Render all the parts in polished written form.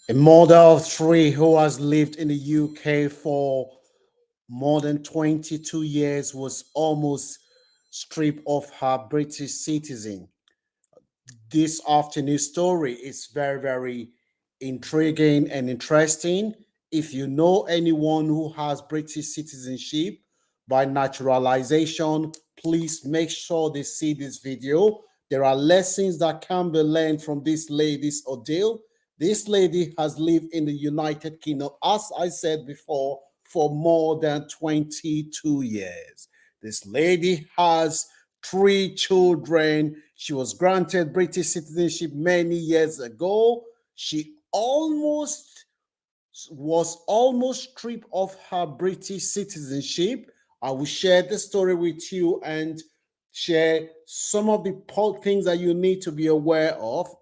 A mother of three who has lived in the UK for more than 22 years was almost stripped of her British citizen. This afternoon's story is very, very intriguing and interesting. If you know anyone who has British citizenship by naturalization, please make sure they see this video. There are lessons that can be learned from this lady's ordeal. This lady has lived in the United Kingdom, as I said before, for more than 22 years. This lady has three children. She was granted British citizenship many years ago. She was almost stripped of her British citizenship. I will share the story with you and share some of the things that you need to be aware of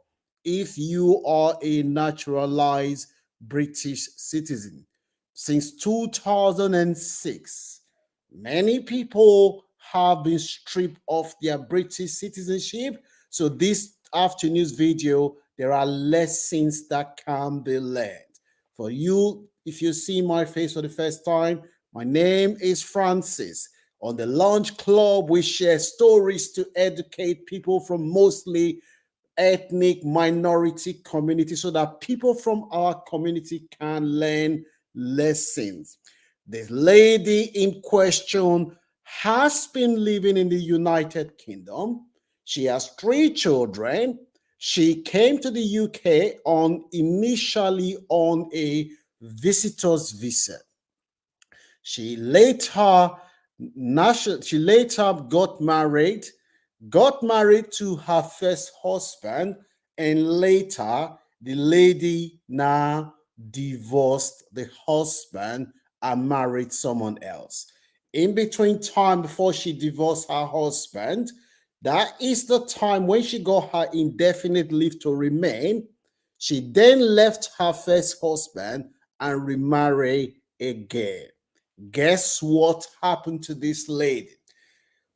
if you are a naturalized British citizen. Since 2006, many people have been stripped of their British citizenship. So, this afternoon's video, there are lessons that can be learned. For you, if you see my face for the first time, my name is Francis. On the Lunch Club, we share stories to educate people from mostly ethnic minority communities so that people from our community can learn lessons. The lady in question has been living in the United Kingdom. She has three children. She came to the UK on initially on a visitor's visa. She later she later got married to her first husband, and later the lady now divorced the husband and married someone else. In between time before she divorced her husband, that is the time when she got her indefinite leave to remain. She then left her first husband and remarried again. Guess what happened to this lady?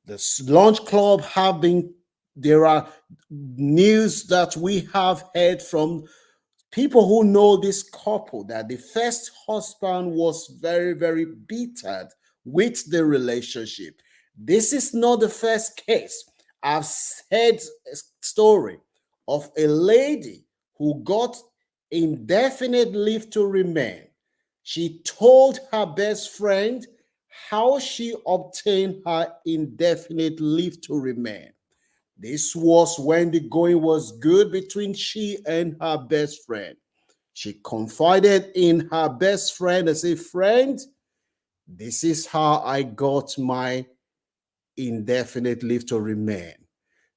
The Launch Club have been, there are news that we have heard from people who know this couple that the first husband was very, very bitter with the relationship. This is not the first case. I've heard a story of a lady who got indefinite leave to remain. She told her best friend how she obtained her indefinite leave to remain. This was when the going was good between she and her best friend. She confided in her best friend and said, "Friend, this is how I got my indefinite leave to remain."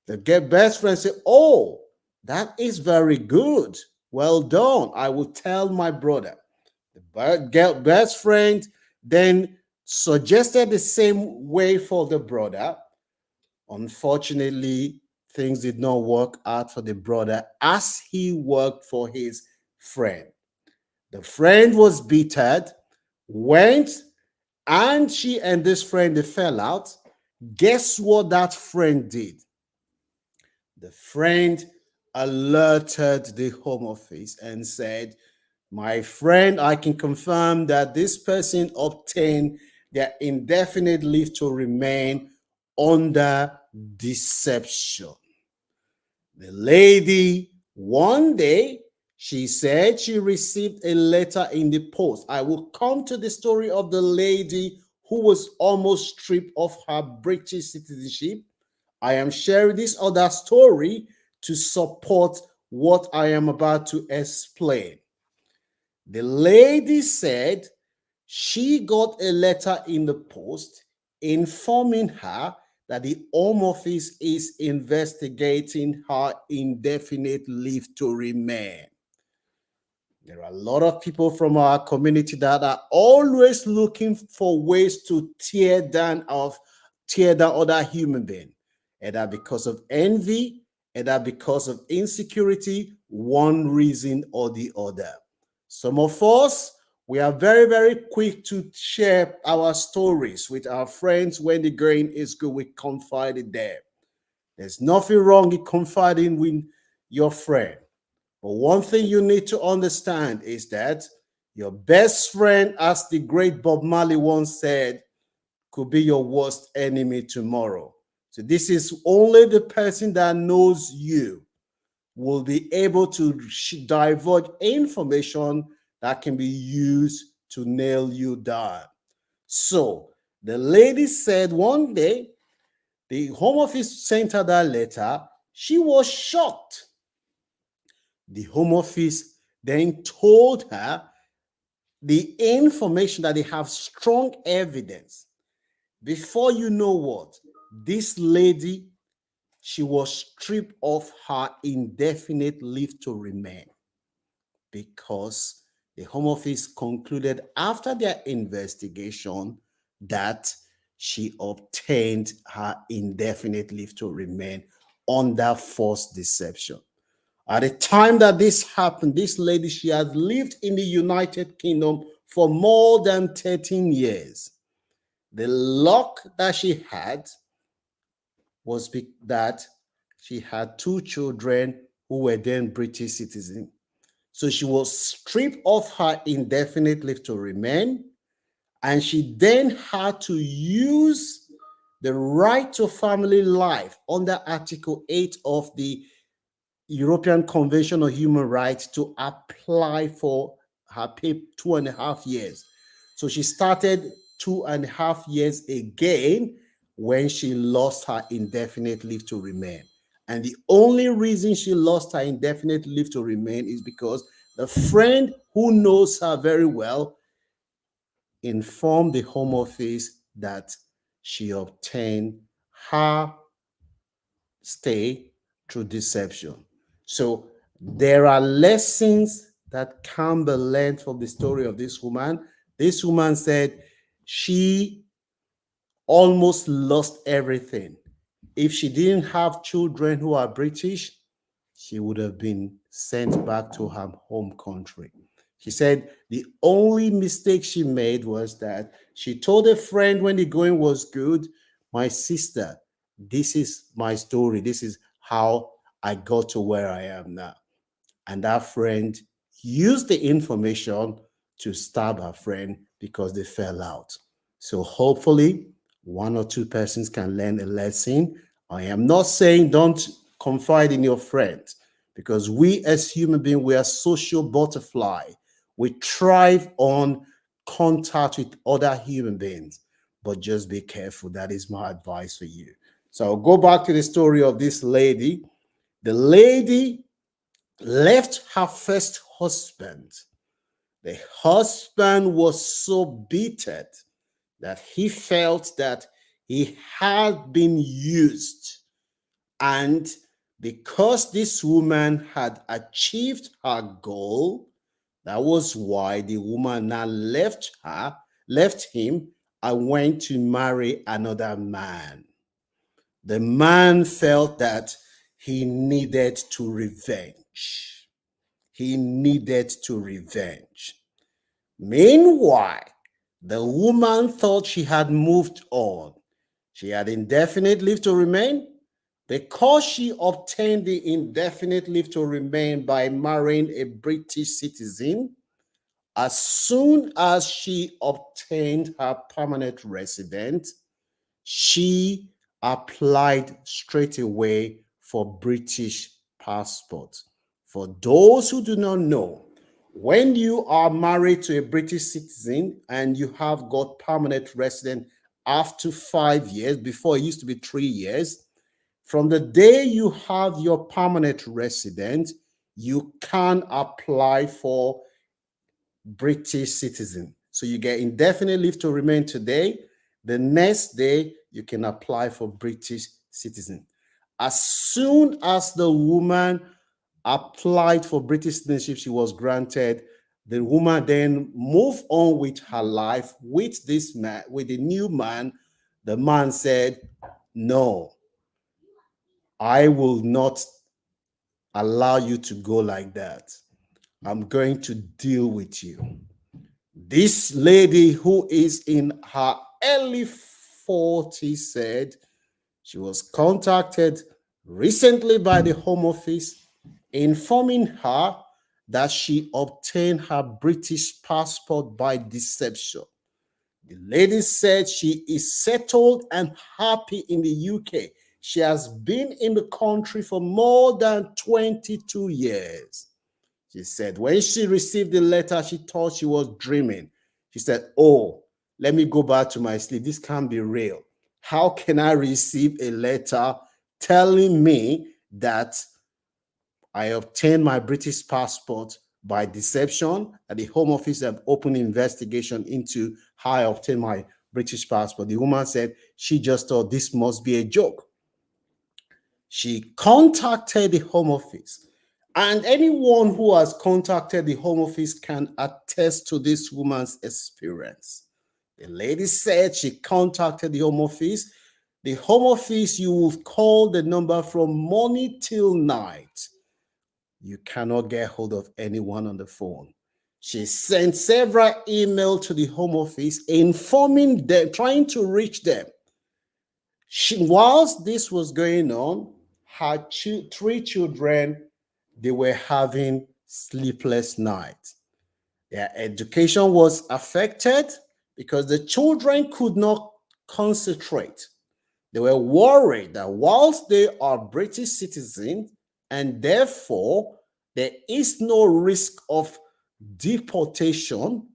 The best friend said, "Oh, that is very good. Well done. I will tell my brother." The best friend then suggested the same way for the brother. Unfortunately, things did not work out for the brother as he worked for his friend. The friend was bittered, went, and she and this friend they fell out. Guess what that friend did? The friend alerted the Home Office and said, "My friend, I can confirm that this person obtained their indefinite leave to remain under deception." The lady, one day, she said she received a letter in the post. I will come to the story of the lady who was almost stripped of her British citizenship. I am sharing this other story to support what I am about to explain. The lady said she got a letter in the post informing her that the Home Office is investigating her indefinite leave to remain. There are a lot of people from our community that are always looking for ways to tear down other human beings, either because of envy, either because of insecurity, one reason or the other. Some of us, we are very, very quick to share our stories with our friends when the going is good. We confide in them. There's nothing wrong in confiding with your friend. But one thing you need to understand is that your best friend, as the great Bob Marley once said, could be your worst enemy tomorrow. So this is only the person that knows you will be able to divulge information that can be used to nail you down. So the lady said one day the Home Office sent her that letter. She was shocked. The Home Office then told her the information that they have strong evidence. Before you know what, this lady, she was stripped of her indefinite leave to remain because the Home Office concluded after their investigation that she obtained her indefinite leave to remain under false deception. At the time that this happened, this lady, she had lived in the United Kingdom for more than 13 years. The luck that she had was that she had two children who were then British citizens. So she was stripped of her indefinite leave to remain, and she then had to use the right to family life under Article 8 of the European Convention on Human Rights to apply for her pay 2.5 years. So she started 2.5 years again when she lost her indefinite leave to remain. And the only reason she lost her indefinite leave to remain is because the friend who knows her very well informed the Home Office that she obtained her stay through deception. So there are lessons that can be learned from the story of this woman. This woman said she almost lost everything. If she didn't have children who are British, she would have been sent back to her home country. She said the only mistake she made was that she told a friend when the going was good, my sister, this is my story. This is how I got to where I am now. And that friend used the information to stab her friend because they fell out. So hopefully, one or two persons can learn a lesson. I am not saying don't confide in your friends because we as human beings, we are social butterfly. We thrive on contact with other human beings, but just be careful. That is my advice for you. So I'll go back to the story of this lady. The lady left her first husband. The husband was so bitter that he felt that he had been used. And because this woman had achieved her goal, that was why the woman now left him, and went to marry another man. The man felt that he needed to revenge. He needed to revenge. Meanwhile, the woman thought she had moved on. She had indefinite leave to remain. Because she obtained the indefinite leave to remain by marrying a British citizen, as soon as she obtained her permanent residence, she applied straight away for British passport. For those who do not know, when you are married to a British citizen and you have got permanent residence after 5 years, before it used to be 3 years, from the day you have your permanent residence, you can apply for British citizen. So you get indefinite leave to remain today. The next day, you can apply for British citizen. As soon as the woman applied for British citizenship, she was granted. The woman then moved on with her life with this man, with the new man. The man said, no, I will not allow you to go like that. I'm going to deal with you. This lady, who is in her early 40s, said she was contacted recently by the Home Office informing her that she obtained her British passport by deception. The lady said she is settled and happy in the UK. She has been in the country for more than 22 years. She said when she received the letter, she thought she was dreaming. She said, "Oh, let me go back to my sleep. This can't be real. How can I receive a letter telling me that I obtained my British passport by deception, and the Home Office have opened an investigation into how I obtained my British passport?" The woman said she just thought this must be a joke. She contacted the Home Office, and anyone who has contacted the Home Office can attest to this woman's experience. The lady said she contacted the Home Office. The Home Office, you will call the number from morning till night. You cannot get hold of anyone on the phone. She sent several emails to the Home Office informing them, trying to reach them. Whilst this was going on, her three children, they were having sleepless nights. Their education was affected because the children could not concentrate. They were worried that whilst they are British citizens and therefore there is no risk of deportation,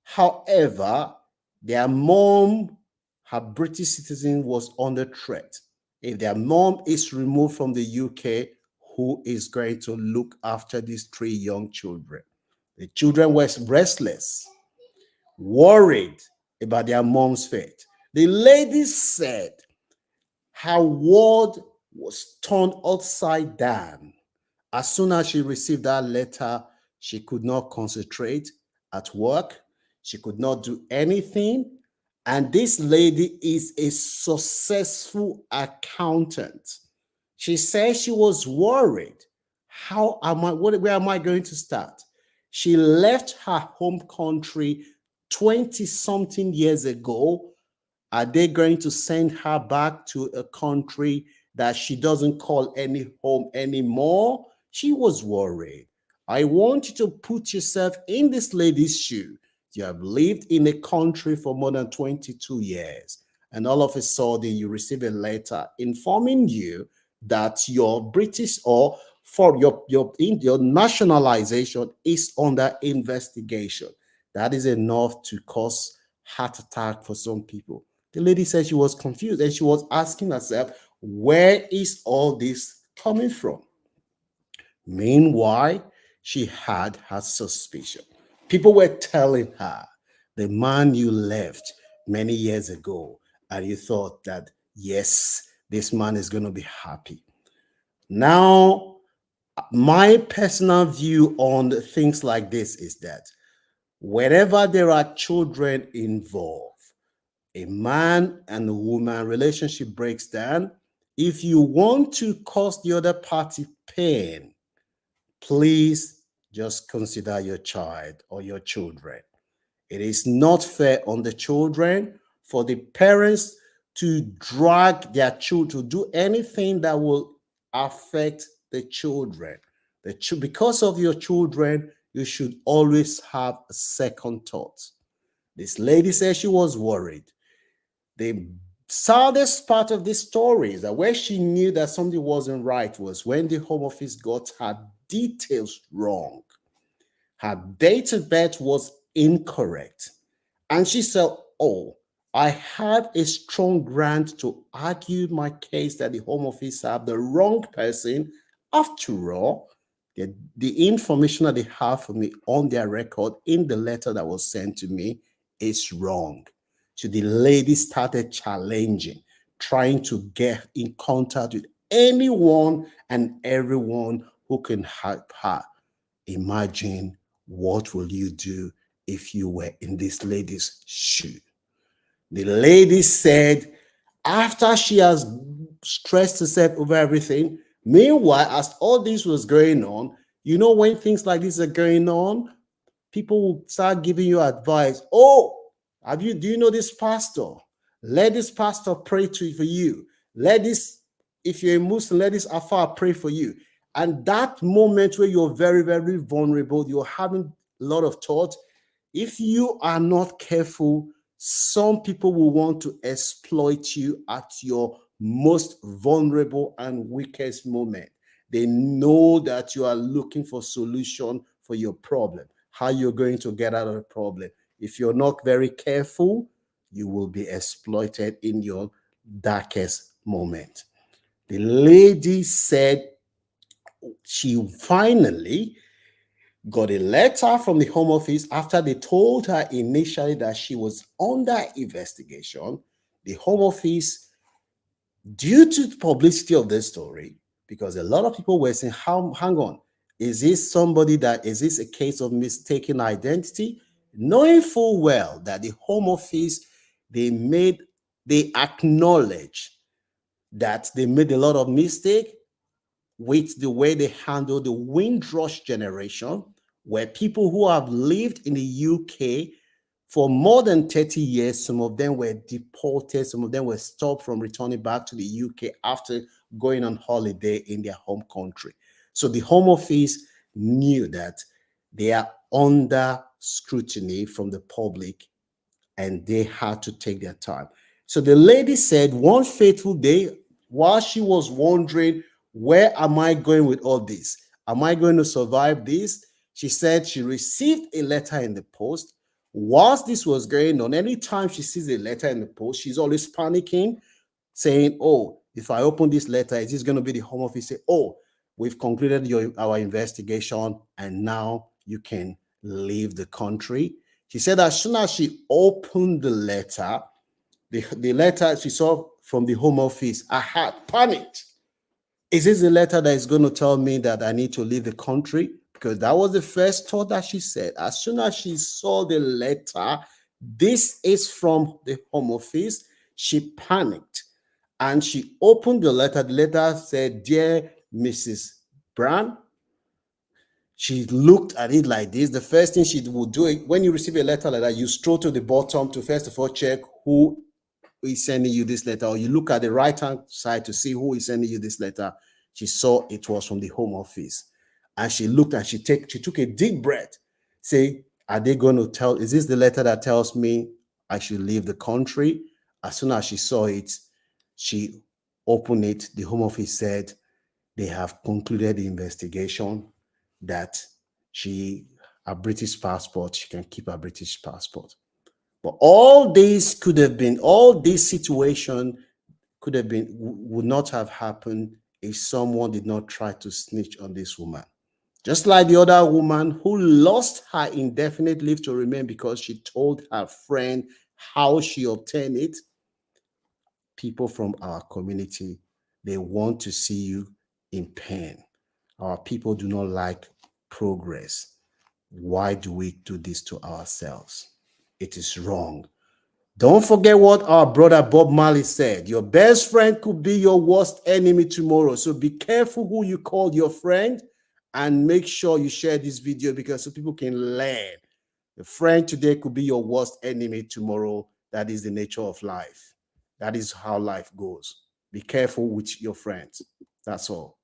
however, their mom, her British citizen, was under threat. If their mom is removed from the UK, who is going to look after these three young children? The children were restless, worried about their mom's fate. The lady said her world was turned upside down. As soon as she received that letter, she could not concentrate at work. She could not do anything. And this lady is a successful accountant. She says she was worried. Where am I going to start? She left her home country 20 something years ago. Are they going to send her back to a country that she doesn't call any home anymore? She was worried. I want you to put yourself in this lady's shoe. You have lived in a country for more than 22 years, and all of a sudden you receive a letter informing you that your British or for your nationalization is under investigation. That is enough to cause heart attack for some people. The lady said she was confused and she was asking herself, where is all this coming from? Meanwhile, she had her suspicion. People were telling her, the man you left many years ago, and you thought that, yes, this man is going to be happy. Now, my personal view on things like this is that wherever there are children involved, a man and a woman relationship breaks down. If you want to cause the other party pain, please just consider your child or your children. It is not fair on the children for the parents to drag their children to do anything that will affect the children. Because of your children, you should always have a second thought. This lady said she was worried. The saddest part of this story is that where she knew that something wasn't right was when the Home Office got her details wrong. Her date of birth was incorrect. And she said, "Oh, I have a strong ground to argue my case that the Home Office have the wrong person. After all, the information that they have for me on their record in the letter that was sent to me is wrong." So the lady started challenging, trying to get in contact with anyone and everyone who can help her. Imagine, what will you do if you were in this lady's shoe? The lady said, after she has stressed herself over everything, meanwhile, as all this was going on, when things like this are going on, people will start giving you advice. "Oh, do you know this pastor? Let this pastor pray for you. If you're a Muslim, let this Afar pray for you." And that moment where you're very, very vulnerable, you're having a lot of thoughts. If you are not careful, some people will want to exploit you at your most vulnerable and weakest moment. They know that you are looking for solution for your problem, how you're going to get out of the problem. If you're not very careful, you will be exploited in your darkest moment. The lady said she finally got a letter from the Home Office after they told her initially that she was under investigation. The Home Office, due to the publicity of this story, because a lot of people were saying, hang on, is this somebody that, is this a case of mistaken identity? Knowing full well that the Home Office, they acknowledge that they made a lot of mistake with the way they handle the Windrush generation, where people who have lived in the UK for more than 30 years, some of them were deported, some of them were stopped from returning back to the UK after going on holiday in their home country. So the Home Office knew that they are under scrutiny from the public and they had to take their time. So the lady said one fateful day, while she was wondering, where am I going with all this? Am I going to survive this? She said she received a letter in the post. Whilst this was going on, anytime she sees a letter in the post, she's always panicking, saying, oh, if I open this letter, is this going to be the Home Office? Say, oh, we've concluded our investigation and now you can leave the country. She said as soon as she opened the letter, the letter she saw from the Home Office, I had panicked. Is this a letter that is going to tell me that I need to leave the country? Because that was the first thought that she said. As soon as she saw the letter, this is from the Home Office, she panicked and she opened the letter. The letter said, Dear Mrs. Brown. She looked at it like this. The first thing she would do, when you receive a letter like that, you stroll to the bottom to first of all check who is sending you this letter, or you look at the right hand side to see who is sending you this letter. She saw it was from the Home Office, and she looked and she took a deep breath. Say, are they going to tell? Is this the letter that tells me I should leave the country? As soon as she saw it, she opened it. The Home Office said they have concluded the investigation, that a British passport, she can keep a British passport. But all this situation could have been, would not have happened if someone did not try to snitch on this woman. Just like the other woman who lost her indefinite leave to remain because she told her friend how she obtained it. People from our community, they want to see you in pain. Our people do not like progress. Why do we do this to ourselves? It is wrong. Don't forget what our brother Bob Marley said. Your best friend could be your worst enemy tomorrow. So be careful who you call your friend and make sure you share this video because so people can learn. A friend today could be your worst enemy tomorrow. That is the nature of life. That is how life goes. Be careful with your friends. That's all.